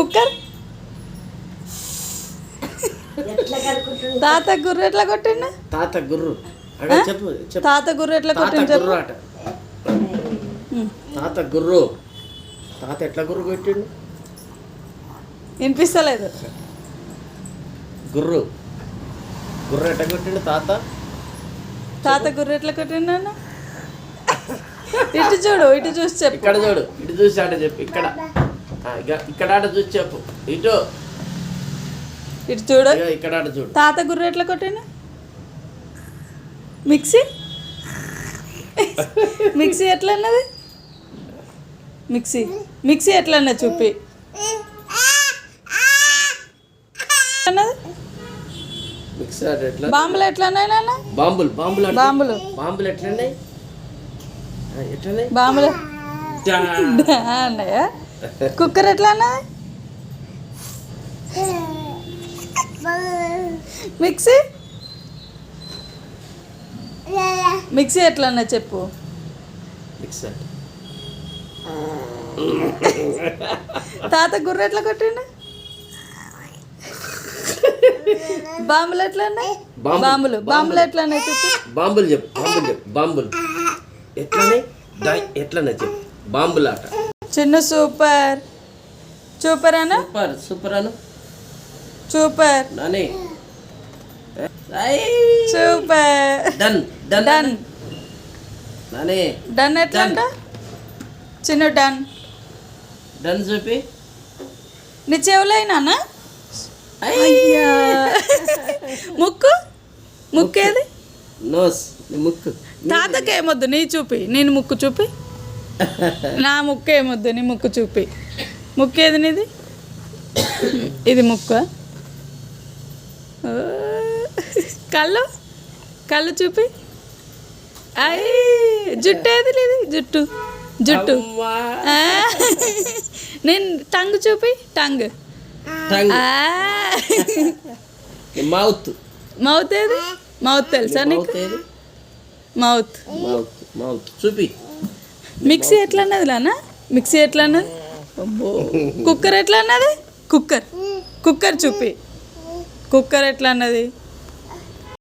Cooker తాత గుర్రు ఎట్లా కొట్టిండు? తాత గుర్రు చెప్పు చెప్పు. తాత గుర్రు ఎట్లా కొట్టిండు చెప్పు. గుర్రు అట. తాత గుర్రు. తాత ఎట్లా గుర్రు కొట్టిండు? వినిపిస్తలేదు. గుర్రు గుర్రు ఎట్లా కొట్టిండు తాత? తాత గుర్రు ఎట్లా కొట్టిండు అన్న? ఇటు చూడు, ఇటు చూసి చెప్పు. ఇక్కడ చూడు, ఇటు చూసి ఆట చెప్పు. ఇక్కడ ఇక్కడ ఆట చూసి చెప్పు. ఇటు ఇటు చూడు, ఇక్కడ ఆట చూడు. తాత గుర్రు ఎట్లా కొట్టిండు? మిక్సీ మిక్సీ ఎట్లా అన్నది? మిక్సీ మిక్సీ ఎట్లా అన్నది చూపి అన్నది. మిక్సీ ఆట ఎట్లా? బాంబులు ఎట్లా అన్నాయి నాన్న? బాంబులు బాంబులు బాంబులు బాంబులు ఎట్లున్నాయి? ఎట్లున్నాయి? బాంబులు అన్నాయా? కుక్కర్ ఎట్లా అన్నది? మిక్సీ మిక్సీ ఎట్లా అన్నా చెప్పు. మిక్సీ తాత గుర్ర ఎట్లా కొట్టిండు? బాంబులు ఎట్లా అన్నాయి? బాంబులు బాంబులు ఎట్లా అన్నాయి చెప్పు. బాంబులు చెప్పు. బాంబులు చెప్పు. బాంబులు ఎట్లనే ఎట్లనే చెప్పు. బాంబులు ఆట. చిన్న సూపర్ సూపర్ అన్న. సూపర్ సూపర్ అను. Super Nani super. Done done done Nani done ఎట్లా అంట? చిన్న డన్ డన్ చూపి. నీ చెవులైనా అయ్యా. ముక్కు ముక్కేది? నోస్ ముక్కు. తాతకి ఏమొద్దు, నీ చూపి. నేను ముక్కు చూపి. నా ముక్కు ఏమొద్దు, నీ ముక్కు చూపి. ముక్కేది నీది? ఇది ముక్కు. కళ్ళు కళ్ళు చూపి. అయ్యి జుట్టు ఏది లేదు? జుట్టు జుట్టు. నేను టంగ్ చూపి. టంగ్. మౌత్ మౌత్ ఏది? మౌత్ తెలుసా నీకు? మౌత్ మౌత్ మౌత్ చూపి. మిక్సీ ఎట్లా అన్నది లానా? మిక్సీ ఎట్లా అన్నది? అబ్బో. కుక్కర్ ఎట్లా అన్నది? కుక్కర్ కుక్కర్ చూపి. కుక్కర్ ఎట్లా అన్నది?